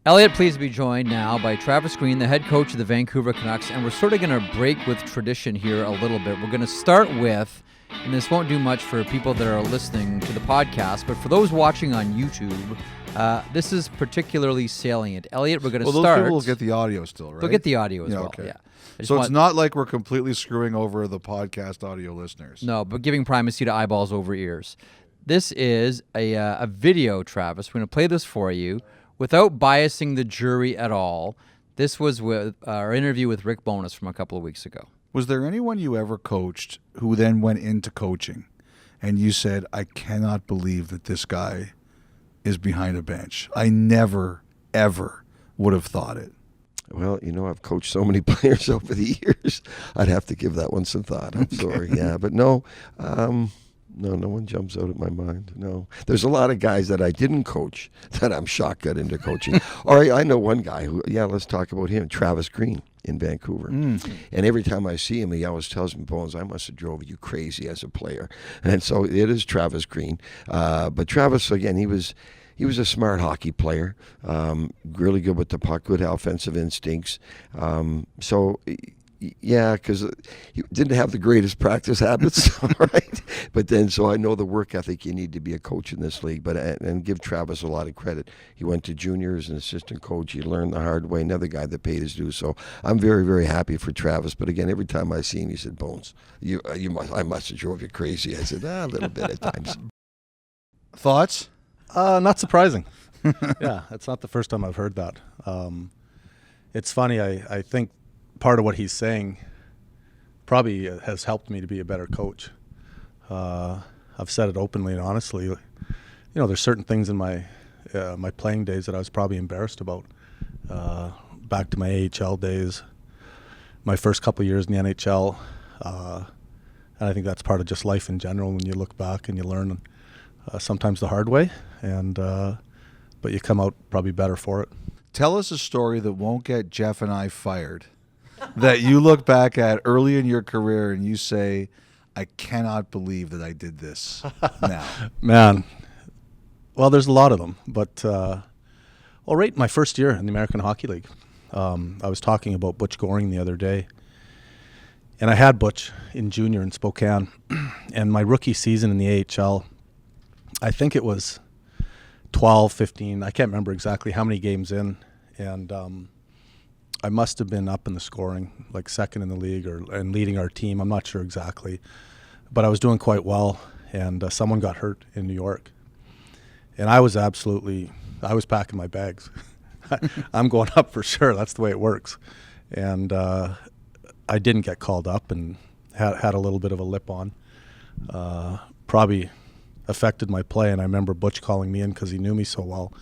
Elliotte, pleased to be joined now by Travis Green, the head coach of the Vancouver Canucks, and we're sort of going to break with tradition here a little bit. We're going to start with, and this won't do much for people that are listening to the podcast, but for those watching on YouTube, this is particularly salient. Elliotte, we're going to start. Those people will get the audio still, right? They'll get the audio as well, okay. yeah. So it's not like we're completely screwing over the podcast audio listeners. No, but giving primacy to eyeballs over ears. This is a video, Travis. We're going to play this for you. Without biasing the jury at all, this was with our interview with Rick Bowness from a couple of weeks ago. Was there anyone you ever coached who then went into coaching and you said, I cannot believe that this guy is behind a bench? I never, ever would have thought it. Well, I've coached so many players over the years. I'd have to give that one some thought. I'm sorry. Yeah, but no. No one jumps out at my mind. No. There's a lot of guys that I didn't coach that I'm shocked got into coaching. All right, I know one guy who, let's talk about him, Travis Green in Vancouver. And every time I see him, he always tells me, Bones, I must have drove you crazy as a player. And so it is Travis Green. But Travis, again, he was a smart hockey player, really good with the puck, good offensive instincts. Because he didn't have the greatest practice habits, all right? But then, so I know the work ethic you need to be a coach in this league, and give Travis a lot of credit. He went to junior as an assistant coach. He learned the hard way, another guy that paid his dues. So I'm very, very happy for Travis. But again, every time I see him, he said, Bones, I must have drove you crazy. I said, a little bit at times. Thoughts? Not surprising. Yeah, it's not the first time I've heard that. It's funny, I think part of what he's saying probably has helped me to be a better coach. I've said it openly and honestly. There's certain things in my playing days that I was probably embarrassed about. Back to my AHL days, my first couple of years in the NHL, and I think that's part of just life in general. When you look back and you learn, sometimes the hard way, but you come out probably better for it. Tell us a story that won't get Jeff and I fired, that you look back at early in your career and you say, I cannot believe that I did this now. Man, well, there's a lot of them. But, right, my first year in the American Hockey League, I was talking about Butch Goring the other day. And I had Butch in junior in Spokane. And my rookie season in the AHL, I think it was 12, 15. I can't remember exactly how many games in. And I must have been up in the scoring, like second in the league and leading our team. I'm not sure exactly. But I was doing quite well, and someone got hurt in New York. And I was packing my bags. I'm going up for sure. That's the way it works. And I didn't get called up and had a little bit of a lip on. Probably affected my play, and I remember Butch calling me in because he knew me so well.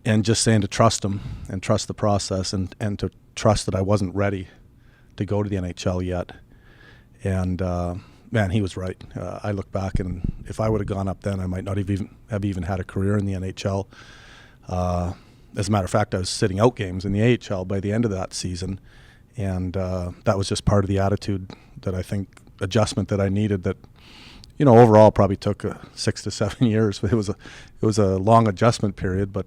And just saying to trust him and trust the process and to trust that I wasn't ready to go to the NHL yet. And, man, he was right. I look back, and if I would have gone up then, I might not have even had a career in the NHL. As a matter of fact, I was sitting out games in the AHL by the end of that season. And that was just part of the attitude that I think, adjustment that I needed that, overall probably took 6 to 7 years. It was a long adjustment period, but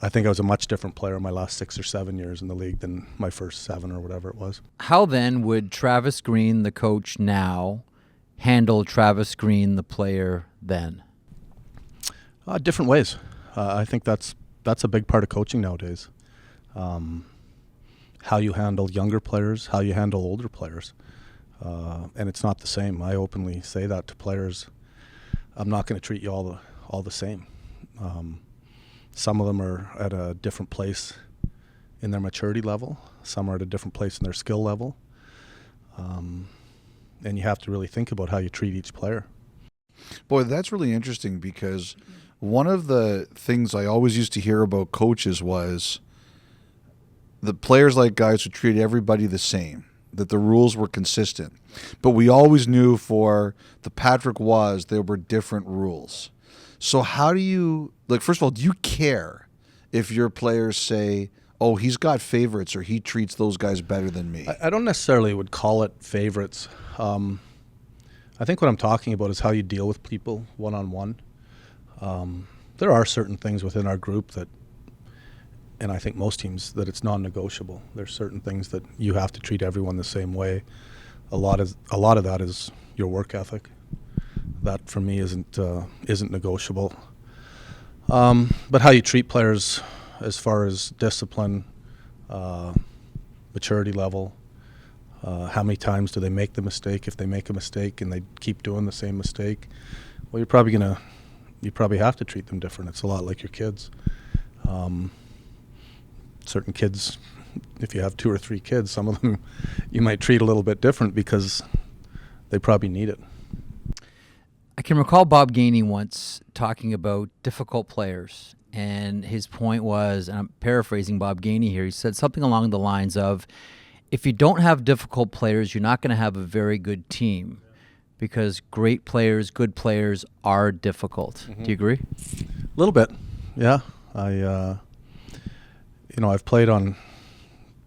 I think I was a much different player in my last 6 or 7 years in the league than my first 7 or whatever it was. How then would Travis Green, the coach now, handle Travis Green, the player then? Different ways. I think that's a big part of coaching nowadays. How you handle younger players, how you handle older players. And it's not the same. I openly say that to players. I'm not going to treat you all the same. Some of them are at a different place in their maturity level. Some are at a different place in their skill level. And you have to really think about how you treat each player. Boy, that's really interesting, because one of the things I always used to hear about coaches was the players like guys who treated everybody the same, that the rules were consistent. But we always knew for the Patrick Roys, there were different rules. So how do you, first of all, do you care if your players say, oh, he's got favorites or he treats those guys better than me? I don't necessarily would call it favorites. I think what I'm talking about is how you deal with people one-on-one. There are certain things within our group that and I think most teams, that it's non-negotiable. There's certain things that you have to treat everyone the same way. A lot of that is your work ethic. That for me isn't negotiable. But how you treat players as far as discipline, maturity level, how many times do they make the mistake? If they make a mistake and they keep doing the same mistake, well, you probably have to treat them different. It's a lot like your kids. Certain kids, if you have 2 or 3 kids, some of them you might treat a little bit different because they probably need it. I can recall Bob Gainey once talking about difficult players, and his point was, and I'm paraphrasing Bob Gainey here, he said something along the lines of, if you don't have difficult players, you're not going to have a very good team, because great players, good players are difficult. Do you agree? A little bit, yeah. I've played on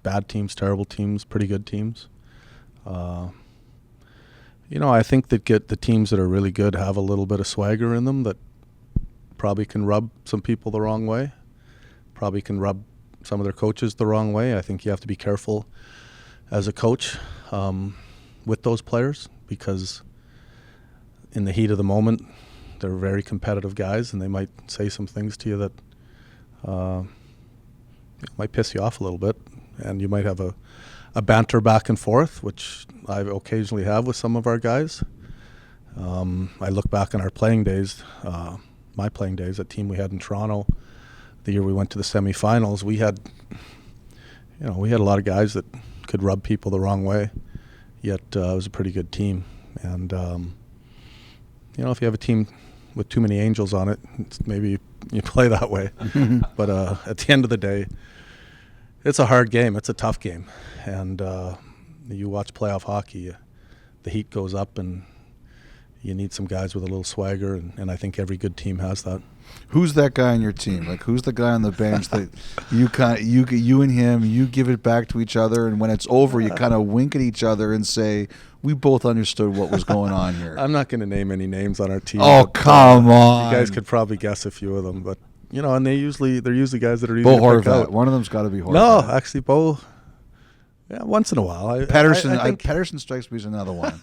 bad teams, terrible teams, pretty good teams. I think that the teams that are really good have a little bit of swagger in them that probably can rub some people the wrong way, probably can rub some of their coaches the wrong way. I think you have to be careful as a coach with those players, because in the heat of the moment, they're very competitive guys, and they might say some things to you that might piss you off a little bit, and you might have a banter back and forth, which I occasionally have with some of our guys. I look back on our playing days, my playing days, that team we had in Toronto, the year we went to the semifinals. We had a lot of guys that could rub people the wrong way, yet it was a pretty good team. And if you have a team with too many angels on it, maybe you play that way. But at the end of the day, it's a hard game. It's a tough game. And you watch playoff hockey, the heat goes up, and you need some guys with a little swagger, and I think every good team has that. Who's that guy on your team? Like, who's the guy on the bench that you and him, you give it back to each other, and when it's over, you kind of wink at each other and say, we both understood what was going on here? I'm not going to name any names on our team. Oh, come on. You guys could probably guess a few of them, but and they're usually guys that are easy Bo to pick Horvat. out. One of them's got to be Horvat. No, actually, Bo. Yeah, once in a while. Pettersson. I think Pettersson strikes me as another one.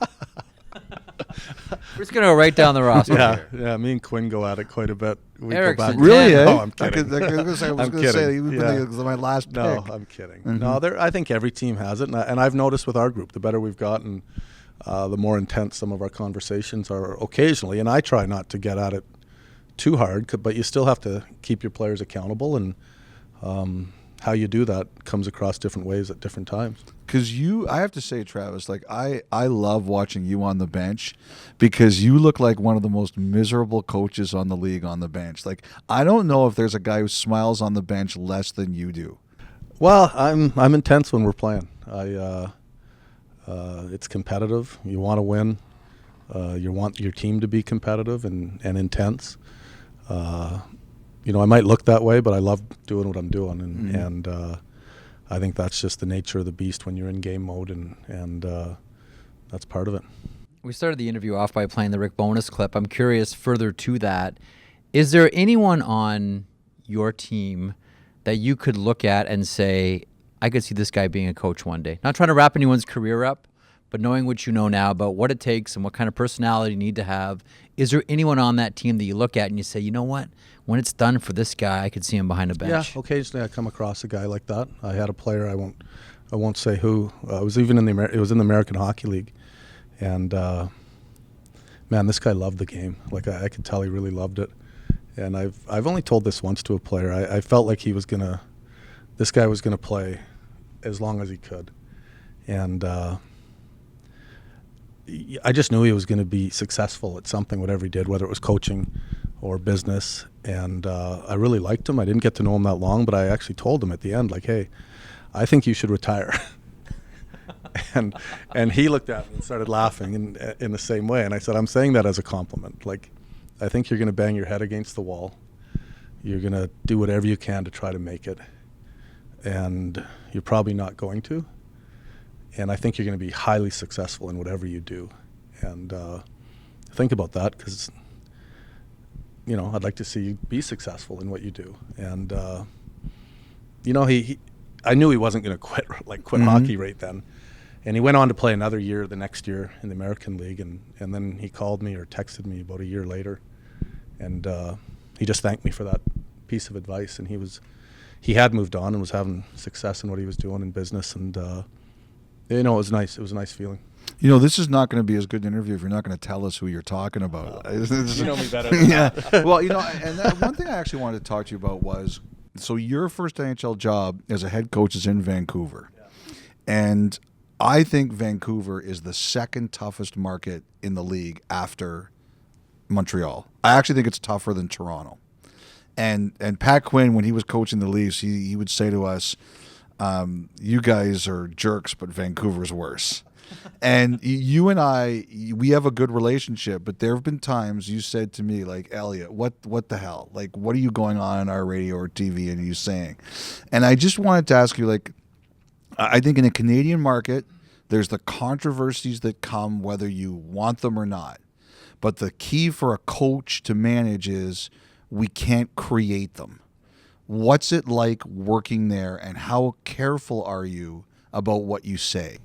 We're just going to go right down the roster here. Yeah. Me and Quinn go at it quite a bit. We Erickson, go back. Really? Yeah. Eh? No, I'm kidding. I was going to say he would be my last pick. No, I'm kidding. No, I think every team has it, and I've noticed with our group, the better we've gotten, the more intense some of our conversations are occasionally, and I try not to get at it too hard, but you still have to keep your players accountable, and how you do that comes across different ways at different times. Because I have to say, Travis, like I love watching you on the bench, because you look like one of the most miserable coaches on the league on the bench. Like, I don't know if there's a guy who smiles on the bench less than you do. Well, I'm intense when we're playing. It's competitive. You want to win. You want your team to be competitive and intense. I might look that way, but I love doing what I'm doing, and I think that's just the nature of the beast when you're in game mode, and that's part of it. We started the interview off by playing the Rick Bonus clip. I'm curious, further to that, is there anyone on your team that you could look at and say, I could see this guy being a coach one day? Not trying to wrap anyone's career up, but knowing what you know now about what it takes and what kind of personality you need to have, is there anyone on that team that you look at and you say, you know what, when it's done for this guy, I could see him behind a bench? Yeah, occasionally I come across a guy like that. I had a player, I won't say who. It was in the American Hockey League, and man, this guy loved the game. Like, I could tell he really loved it. And I've only told this once to a player. I felt like this guy was gonna play as long as he could, and I just knew he was going to be successful at something, whatever he did, whether it was coaching or business. And I really liked him. I didn't get to know him that long, but I actually told him at the end, like, hey, I think you should retire. and he looked at me and started laughing in the same way. And I said, I'm saying that as a compliment. Like, I think you're going to bang your head against the wall. You're going to do whatever you can to try to make it. And you're probably not going to. And I think you're going to be highly successful in whatever you do. And think about that, because, I'd like to see you be successful in what you do. And I knew he wasn't going to quit hockey right then. And he went on to play another year the next year in the American League. And then he called me or texted me about a year later. And he just thanked me for that piece of advice. And he had moved on and was having success in what he was doing in business. And, it was nice. It was a nice feeling. This is not going to be as good an interview if you're not going to tell us who you're talking about. You know me better than that. Well, and one thing I actually wanted to talk to you about was, so your first NHL job as a head coach is in Vancouver. Yeah. And I think Vancouver is the second toughest market in the league after Montreal. I actually think it's tougher than Toronto. And Pat Quinn, when he was coaching the Leafs, he would say to us, you guys are jerks, but Vancouver's worse. And you and I, we have a good relationship, but there have been times you said to me, like, Elliotte, what the hell? Like, what are you going on our radio or TV and you saying? And I just wanted to ask you, like, I think in a Canadian market, there's the controversies that come whether you want them or not. But the key for a coach to manage is we can't create them. What's it like working there, and how careful are you about what you say?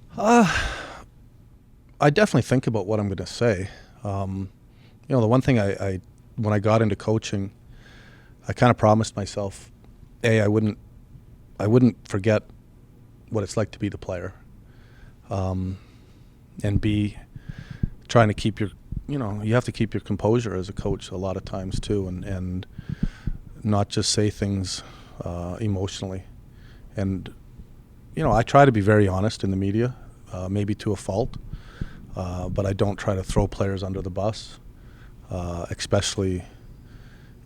I definitely think about what I'm going to say. The one thing I when I got into coaching, I kind of promised myself, A, I wouldn't forget what it's like to be the player, and B, trying to keep your, you have to keep your composure as a coach a lot of times too, and not just say things emotionally. And I try to be very honest in the media, maybe to a fault. But I don't try to throw players under the bus, especially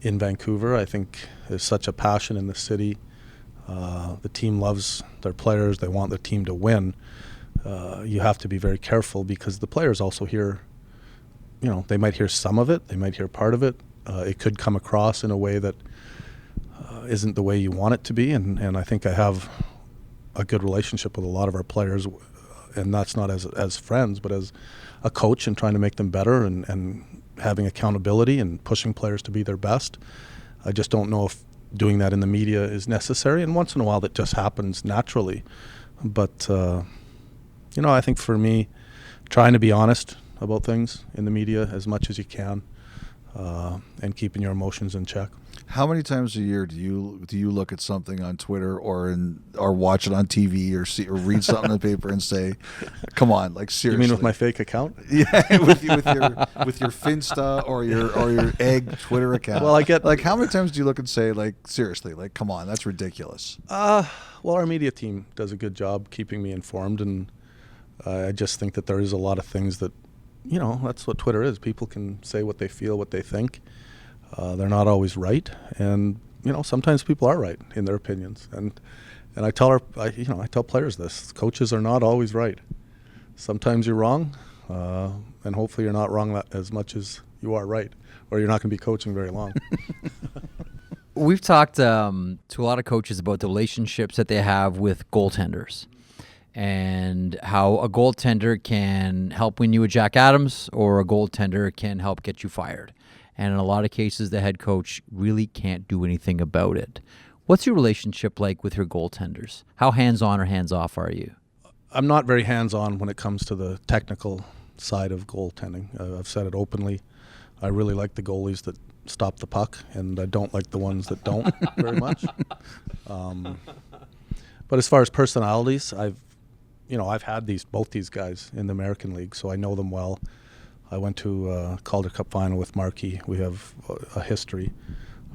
in Vancouver. I think there's such a passion in the city. The team loves their players. They want the team to win. You have to be very careful because the players also hear, they might hear some of it. They might hear part of it. It could come across in a way that isn't the way you want it to be. And I think I have a good relationship with a lot of our players, and that's not as friends, but as a coach, and trying to make them better and having accountability and pushing players to be their best. I just don't know if doing that in the media is necessary, and once in a while that just happens naturally. But, I think for me, trying to be honest about things in the media as much as you can, and keeping your emotions in check. How many times a year do you look at something on Twitter or watch it on TV or read something in the paper and say, "Come on, like seriously"? You mean with my fake account? Yeah, with your Finsta or your egg Twitter account. Well, I get, like, how many times do you look and say, like, seriously, like, come on, that's ridiculous? Well, our media team does a good job keeping me informed, and I just think that there is a lot of things that, that's what Twitter is. People can say what they feel, what they think. They're not always right, and sometimes people are right in their opinions. And I tell players this: coaches are not always right. Sometimes you're wrong, and hopefully you're not wrong as much as you are right, or you're not going to be coaching very long. We've talked to a lot of coaches about the relationships that they have with goaltenders, and how a goaltender can help win you a Jack Adams, or a goaltender can help get you fired. And in a lot of cases, the head coach really can't do anything about it. What's your relationship like with your goaltenders? How hands-on or hands-off are you? I'm not very hands-on when it comes to the technical side of goaltending. I've said it openly. I really like the goalies that stop the puck, and I don't like the ones that don't very much. But as far as personalities, I've had both these guys in the American League, so I know them well. I went to a Calder Cup final with Markey. We have a history.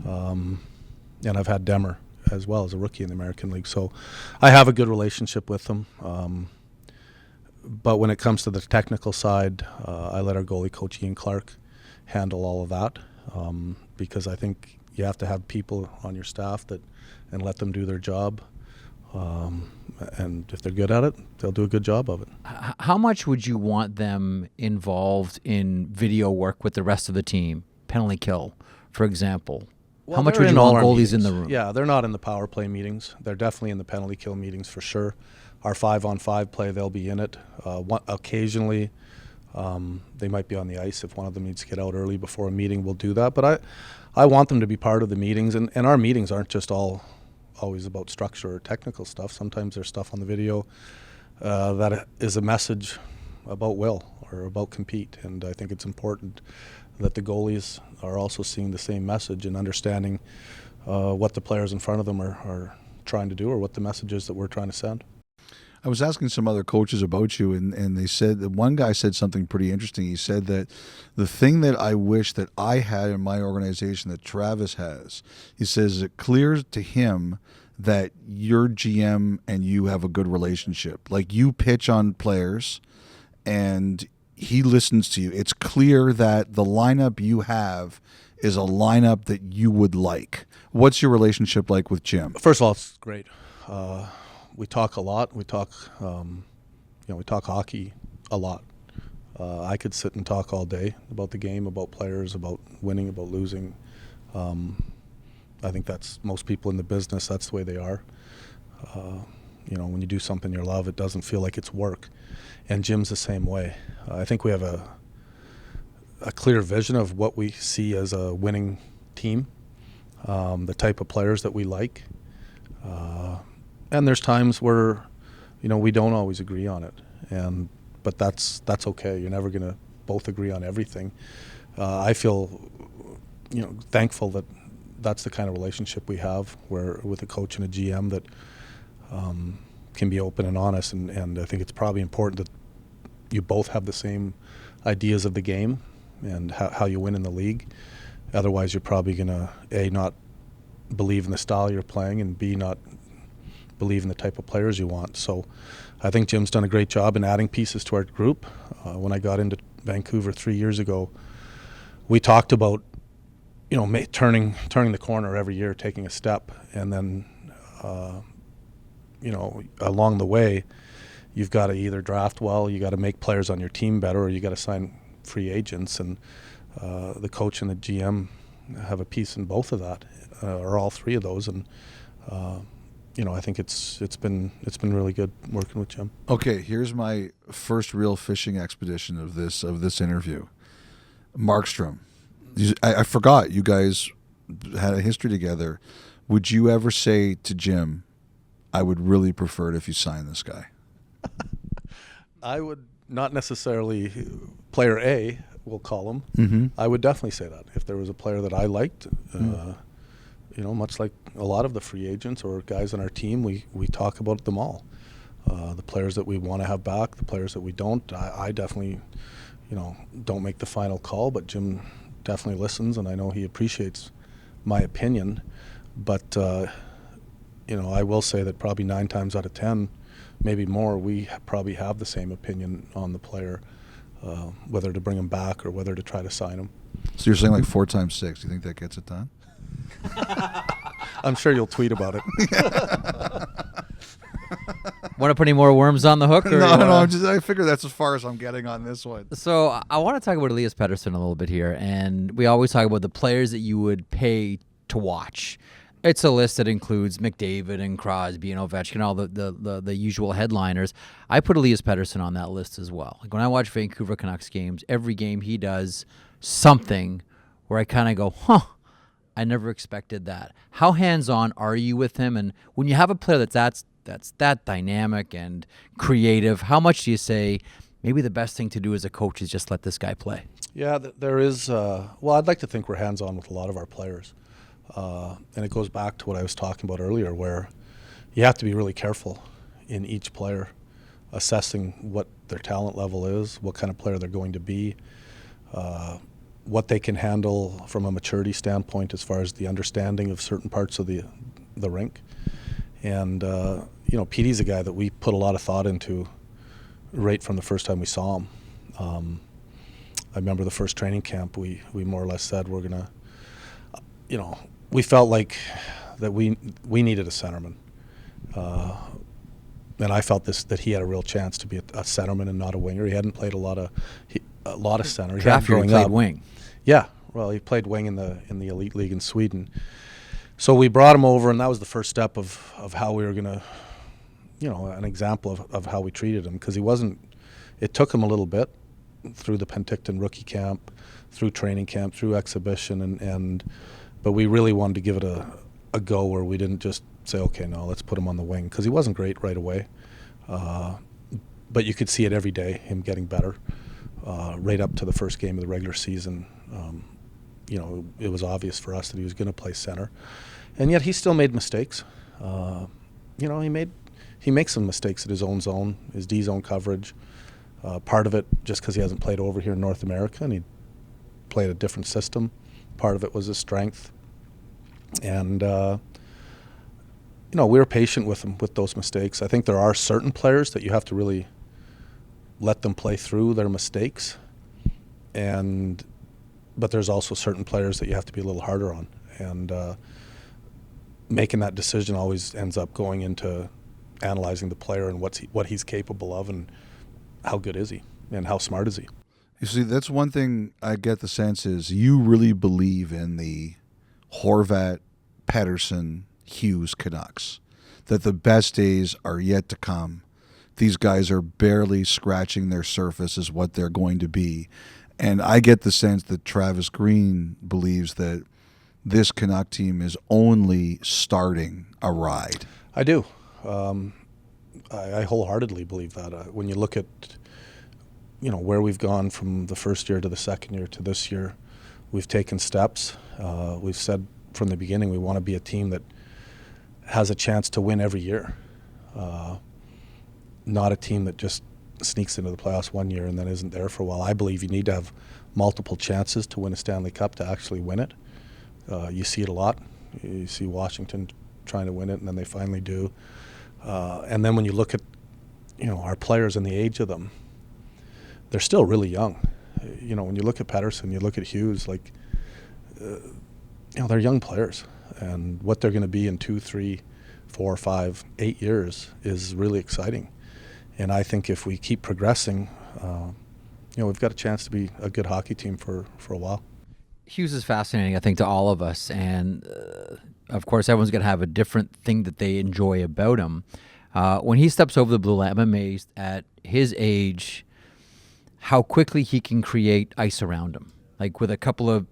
And I've had Demmer as well as a rookie in the American League. So I have a good relationship with them. But when it comes to the technical side, I let our goalie coach Ian Clark handle all of that, because I think you have to have people on your staff and let them do their job. And if they're good at it, they'll do a good job of it. How much would you want them involved in video work with the rest of the team? Penalty kill, for example. Well, how much would you want goalies meetings in the room? Yeah, they're not in the power play meetings. They're definitely in the penalty kill meetings for sure. Our 5-on-5 play, they'll be in it. Occasionally, they might be on the ice. If one of them needs to get out early before a meeting, we'll do that. But I want them to be part of the meetings. And our meetings aren't just all always about structure or technical stuff. Sometimes there's stuff on the video that is a message about will or about compete, and I think it's important that the goalies are also seeing the same message and understanding what the players in front of them are trying to do, or what the message is that we're trying to send. I was asking some other coaches about you, and they said that one guy said something pretty interesting. He said that the thing that I wish that I had in my organization that Travis has, he says it clears to him that your GM and you have a good relationship. Like, you pitch on players and he listens to you. It's clear that the lineup you have is a lineup that you would like. What's your relationship like with Jim? First of all, it's great. We talk a lot. We talk, we talk hockey a lot. I could sit and talk all day about the game, about players, about winning, about losing. I think that's most people in the business. That's the way they are. When you do something you love, it doesn't feel like it's work. And Jim's the same way. I think we have a clear vision of what we see as a winning team, the type of players that we like. And there's times where, we don't always agree on it. But that's okay. You're never going to both agree on everything. I feel, thankful that that's the kind of relationship we have, where with a coach and a GM that can be open and honest. And I think it's probably important that you both have the same ideas of the game and how you win in the league. Otherwise, you're probably going to, A, not believe in the style you're playing, and B, not believe in the type of players you want. So I think Jim's done a great job in adding pieces to our group. When I got into Vancouver 3 years ago, we talked about, turning the corner every year, taking a step, and then, along the way, you've got to either draft well, you got to make players on your team better, or you got to sign free agents. And the coach and the GM have a piece in both of that, or all three of those. And I think it's been really good working with Jim. Okay, here's my first real fishing expedition of this interview. Markstrom. I forgot you guys had a history together. Would you ever say to Jim, I would really prefer it if you signed this guy? I would not necessarily player A, we'll call him. Mm-hmm. I would definitely say that. If there was a player that I liked, much like a lot of the free agents or guys on our team, we talk about them all. The players that we want to have back, the players that we don't. I definitely, don't make the final call, but Jim definitely listens, and I know he appreciates my opinion. But, I will say that probably 9 times out of 10, maybe more, we probably have the same opinion on the player, whether to bring him back or whether to try to sign him. So you're saying like 4 times 6. Do you think that gets it done? I'm sure you'll tweet about it. Want to put any more worms on the hook? Or No. I figure that's as far as I'm getting on this one. So I want to talk about Elias Patterson a little bit here, and we always talk about the players that you would pay to watch. It's a list that includes McDavid and Crosby and Ovechkin, all the usual headliners. I put Elias Patterson on that list as well. Like, when I watch Vancouver Canucks games, every game he does something where I kind of go, I never expected that. How hands-on are you with him? And when you have a player that's that dynamic and creative, how much do you say maybe the best thing to do as a coach is just let this guy play? Yeah, there is. I'd like to think we're hands-on with a lot of our players. And it goes back to what I was talking about earlier, where you have to be really careful in each player, assessing what their talent level is, what kind of player they're going to be, what they can handle from a maturity standpoint as far as the understanding of certain parts of the rink. And, Petey's a guy that we put a lot of thought into right from the first time we saw him. I remember the first training camp, we more or less said we're going to, we felt like that we needed a centerman. And I felt that he had a real chance to be a centerman and not a winger. He hadn't played a lot of center. Draft year, he played wing. Yeah, well, he played wing in the elite league in Sweden. So we brought him over, and that was the first step of how we were going to, an example of how we treated him, because it took him a little bit through the Penticton rookie camp, through training camp, through exhibition, but we really wanted to give it a go where we didn't just say, okay, no, let's put him on the wing, because he wasn't great right away. But you could see it every day, him getting better. Right up to the first game of the regular season, it was obvious for us that he was going to play center. And yet he still made mistakes. He makes some mistakes at his own zone, his D zone coverage. Part of it just because he hasn't played over here in North America and he played a different system. Part of it was his strength. And, we were patient with him with those mistakes. I think there are certain players that you have to really let them play through their mistakes. But there's also certain players that you have to be a little harder on. And making that decision always ends up going into analyzing the player and what he's capable of and how good is he and how smart is he. You see, that's one thing I get the sense is you really believe in the Horvat, Pettersson, Hughes Canucks, that the best days are yet to come. These guys are barely scratching their surface as what they're going to be. And I get the sense that Travis Green believes that this Canuck team is only starting a ride. I do. I wholeheartedly believe that. When you look at, where we've gone from the first year to the second year to this year, we've taken steps. We've said from the beginning we want to be a team that has a chance to win every year. Not a team that just sneaks into the playoffs one year and then isn't there for a while. I believe you need to have multiple chances to win a Stanley Cup to actually win it. You see it a lot. You see Washington trying to win it, and then they finally do. And then when you look at, our players and the age of them, they're still really young. When you look at Pettersson, you look at Hughes, they're young players. And what they're going to be in 2, 3, 4, 5, 8 years is really exciting. And I think if we keep progressing, we've got a chance to be a good hockey team for a while. Hughes is fascinating, I think, to all of us. And, of course, everyone's going to have a different thing that they enjoy about him. When he steps over the blue line, I'm amazed at his age, how quickly he can create ice around him. Like with a couple of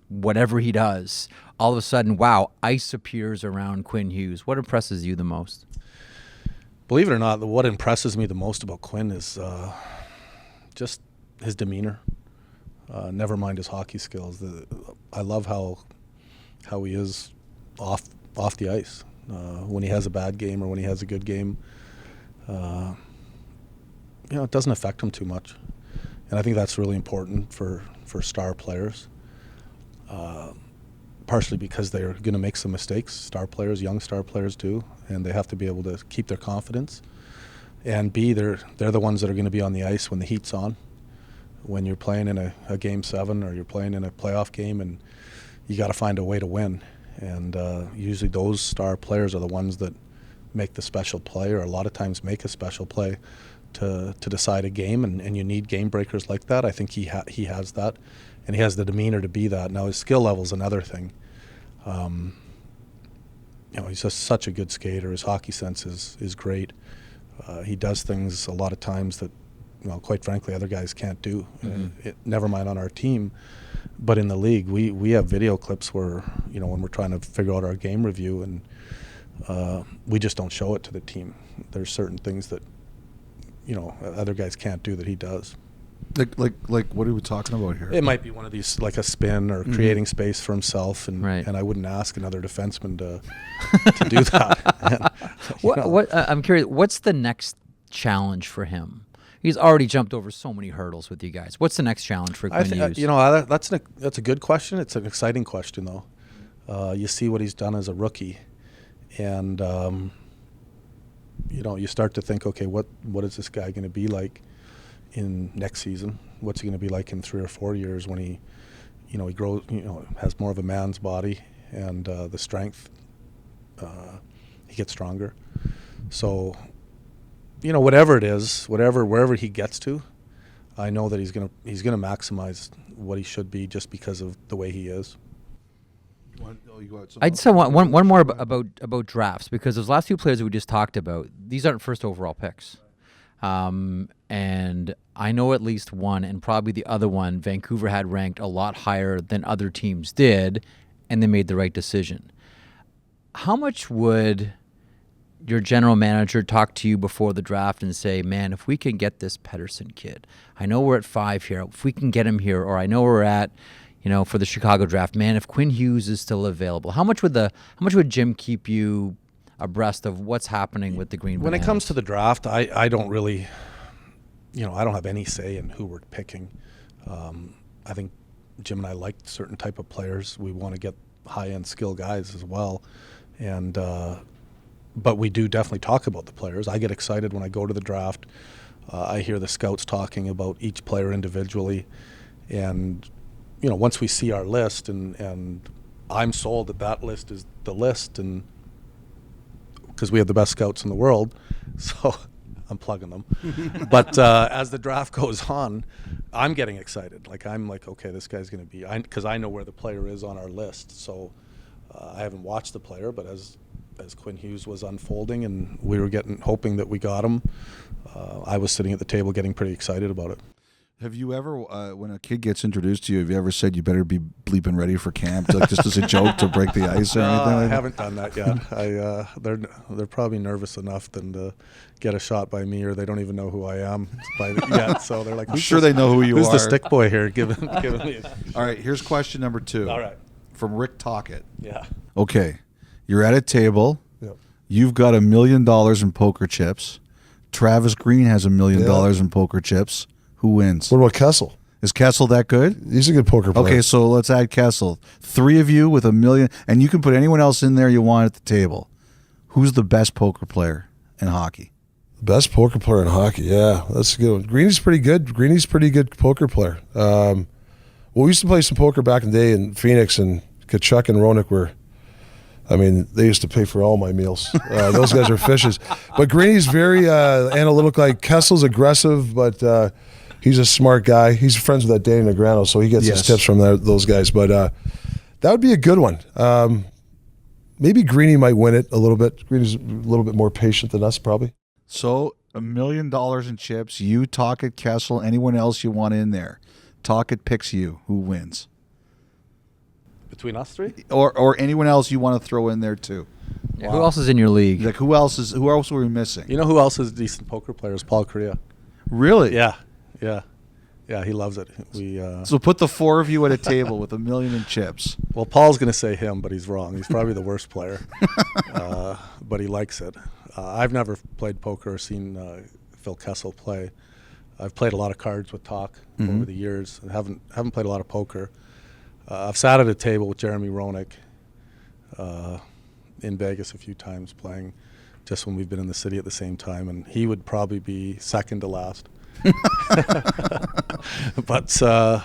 whatever he does, all of a sudden, wow, ice appears around Quinn Hughes. What impresses you the most? Believe it or not, what impresses me the most about Quinn is just his demeanor. Never mind his hockey skills. I love how he is off the ice. When he has a bad game or when he has a good game, it doesn't affect him too much. And I think that's really important for star players. Partially because they're going to make some mistakes. Star players, young star players do, and they have to be able to keep their confidence. And B, they're the ones that are going to be on the ice when the heat's on. When you're playing in a Game 7 or you're playing in a playoff game and you got to find a way to win. And usually those star players are the ones that make the special play, or a lot of times make a special play to decide a game, and you need game breakers like that. I think he has that, and he has the demeanor to be that. Now his skill level is another thing. He's just such a good skater. His hockey sense is great. He does things a lot of times that, quite frankly, other guys can't do. Mm-hmm. Never mind on our team, but in the league, we have video clips where, when we're trying to figure out our game review, and we just don't show it to the team. There's certain things that, other guys can't do that he does. Like what are we talking about here? It might be one of these, like a spin or creating space for himself, and right. And I wouldn't ask another defenseman to do that. What I'm curious, what's the next challenge for him? He's already jumped over so many hurdles with you guys. What's the next challenge for Quinn Hughes? That's a good question. It's an exciting question, though. You see what he's done as a rookie, and you start to think, okay, what is this guy going to be like in next season? What's he going to be like in 3 or 4 years when he grows, has more of a man's body and the strength, he gets stronger. So, whatever it is, wherever he gets to, I know that he's gonna maximize what he should be just because of the way he is. I just want one more about drafts, because those last few players that we just talked about, these aren't first overall picks. And I know at least one, and probably the other one, Vancouver had ranked a lot higher than other teams did, and they made the right decision. How much would your general manager talk to you before the draft and say, man, if we can get this Pettersson kid, I know we're at 5 here, if we can get him here, or I know we're at, for the Chicago draft, man, if Quinn Hughes is still available, how much would Jim keep you abreast of what's happening with the Green When Bananas? it comes to the draft, I don't really, I don't have any say in who we're picking. I think Jim and I like certain type of players. We want to get high-end skill guys as well. And but we do definitely talk about the players. I get excited when I go to the draft. I hear the scouts talking about each player individually. And, once we see our list and I'm sold that list is the list, and because we have the best scouts in the world, so I'm plugging them. But as the draft goes on, I'm getting excited. I'm like, okay, this guy's going to be, because I know where the player is on our list. So I haven't watched the player, but as Quinn Hughes was unfolding and we were hoping that we got him, I was sitting at the table getting pretty excited about it. Have you ever, when a kid gets introduced to you, have you ever said you better be bleeping ready for camp, just as a joke to break the ice or anything? I haven't done that yet. They're probably nervous enough than to get a shot by me, or they don't even know who I am yet. So they're like, I'm sure they know who you who's are. Who's the stick boy here? Giving me. All right, here's question number 2. All right. From Rick Tockett. Yeah. Okay, you're at a table. Yep. You've got $1 million in poker chips. Travis Green has $1 million in poker chips. Who wins? What about Kessel? Is Kessel that good? He's a good poker player. Okay, so let's add Kessel. 3 of you with $1 million, and you can put anyone else in there you want at the table. Who's the best poker player in hockey? Best poker player in hockey. Yeah, that's a good one. Greeny's pretty good. Greeny's pretty good poker player. Well, we used to play some poker back in the day in Phoenix, and Kachuk and Roenick they used to pay for all my meals. Those guys are fishes. But Greeny's very analytical. Like Kessel's aggressive, but he's a smart guy. He's friends with that Danny Negreanu, so he gets his tips from those guys. But that would be a good one. Maybe Greeny might win it a little bit. Greeny's a little bit more patient than us, probably. So $1 million in chips. You, Tockett, Kessel, anyone else you want in there. Tockett picks you. Who wins? Between us three? Or anyone else you want to throw in there too. Yeah, who else is in your league? Like who else are we missing? You know who else is a decent poker player is Paul Correa. Really? Yeah, he loves it. So put the 4 of you at a table with $1 million in chips. Well, Paul's going to say him, but he's wrong. He's probably the worst player, but he likes it. I've never played poker or seen Phil Kessel play. I've played a lot of cards with Talk over the years. And haven't played a lot of poker. I've sat at a table with Jeremy Roenick in Vegas a few times playing, just when we've been in the city at the same time, and he would probably be second to last. But I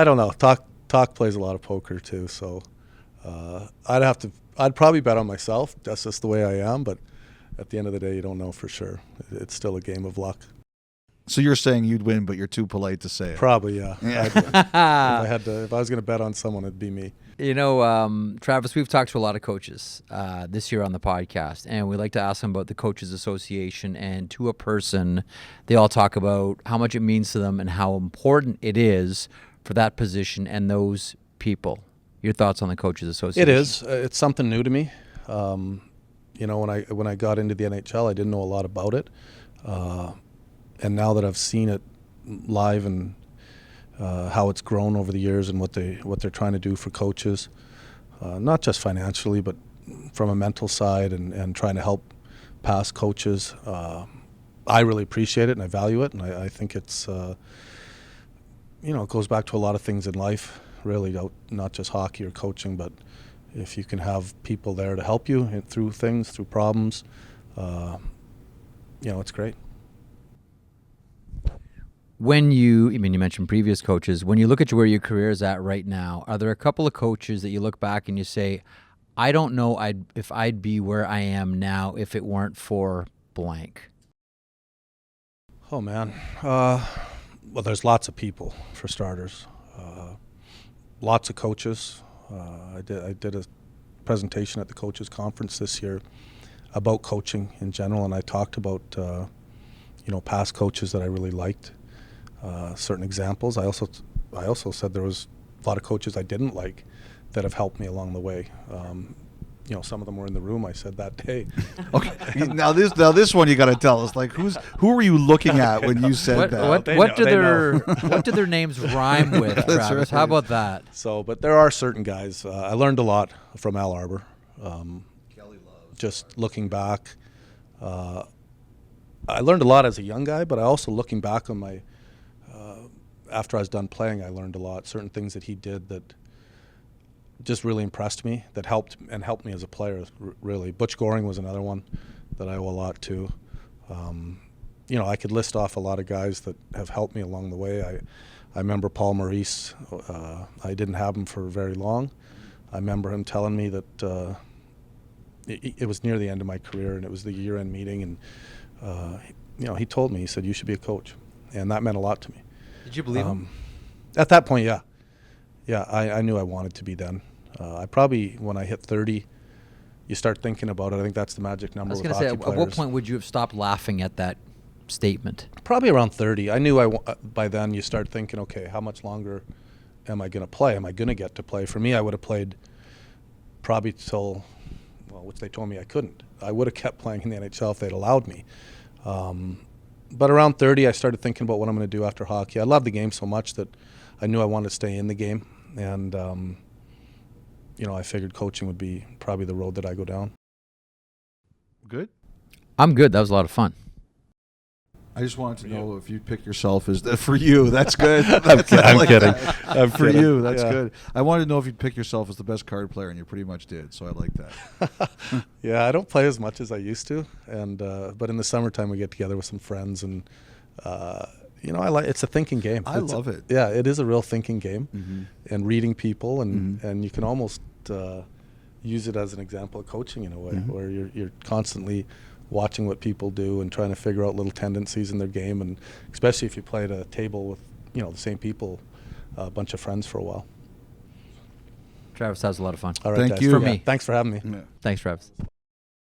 don't know. Talk plays a lot of poker too, so I'd probably bet on myself. That's just the way I am. But at the end of the day, you don't know for sure. It's still a game of luck. So you're saying you'd win, but you're too polite to say it. Probably, yeah. If I was going to bet on someone, it'd be me. Travis, we've talked to a lot of coaches this year on the podcast, and we like to ask them about the Coaches Association. And to a person, they all talk about how much it means to them and how important it is for that position and those people. Your thoughts on the Coaches Association? It is. It's something new to me. When I got into the NHL, I didn't know a lot about it. And now that I've seen it live and how it's grown over the years and what they're trying to do for coaches, not just financially, but from a mental side and trying to help past coaches, I really appreciate it and I value it. And I think it's, it goes back to a lot of things in life, really, not just hockey or coaching, but if you can have people there to help you through things, through problems, it's great. You mentioned previous coaches. When you look at where your career is at right now, are there a couple of coaches that you look back and you say, I don't know if I'd be where I am now if it weren't for blank? Oh, man. Well, there's lots of people, for starters. Lots of coaches. I did a presentation at the coaches conference this year about coaching in general, and I talked about past coaches that I really liked. Certain examples. I also said there was a lot of coaches I didn't like that have helped me along the way. some of them were in the room. I said that day. Okay. Now this one you got to tell us. Like who were you looking at when you said that? What do their names rhyme with, Travis? right. How about that? So, but there are certain guys. I learned a lot from Al Arbor. Just looking back, I learned a lot as a young guy, but I also, looking back on my, after I was done playing, I learned a lot. Certain things that he did that just really impressed me, that helped me as a player, really. Butch Goring was another one that I owe a lot to. I could list off a lot of guys that have helped me along the way. I remember Paul Maurice. I didn't have him for very long. I remember him telling me that it was near the end of my career, and it was the year-end meeting, and he told me, he said, "You should be a coach," and that meant a lot to me. Did you believe him? At that point, yeah. I knew I wanted to be then. I probably, when I hit 30, you start thinking about it. I think that's the magic number. I was going to say, at what point would you have stopped laughing at that statement? Probably around 30. I knew by then you start thinking, okay, how much longer am I going to play? Am I going to get to play? For me, I would have played probably till, which they told me I couldn't. I would have kept playing in the NHL if they'd allowed me. But around 30, I started thinking about what I'm going to do after hockey. I loved the game so much that I knew I wanted to stay in the game. And, I figured coaching would be probably the road that I go down. Good. I'm good. That was a lot of fun. I just wanted to know if you'd pick yourself as for you. That's good. I'm kidding. For you, that's good. I wanted to know if you'd pick yourself as the best card player, and you pretty much did. So I like that. Yeah, I don't play as much as I used to, and but in the summertime we get together with some friends, and it's a thinking game. I love it. Yeah, it is a real thinking game, and reading people, and Mm-hmm. and you can almost use it as an example of coaching in a way, where you're constantly watching what people do and trying to figure out little tendencies in their game, and especially if you play at a table with the same people, a bunch of friends for a while. Travis, that was a lot of fun. All right, Thank guys. you. For me. Thanks for having me. Yeah. Thanks, Travis.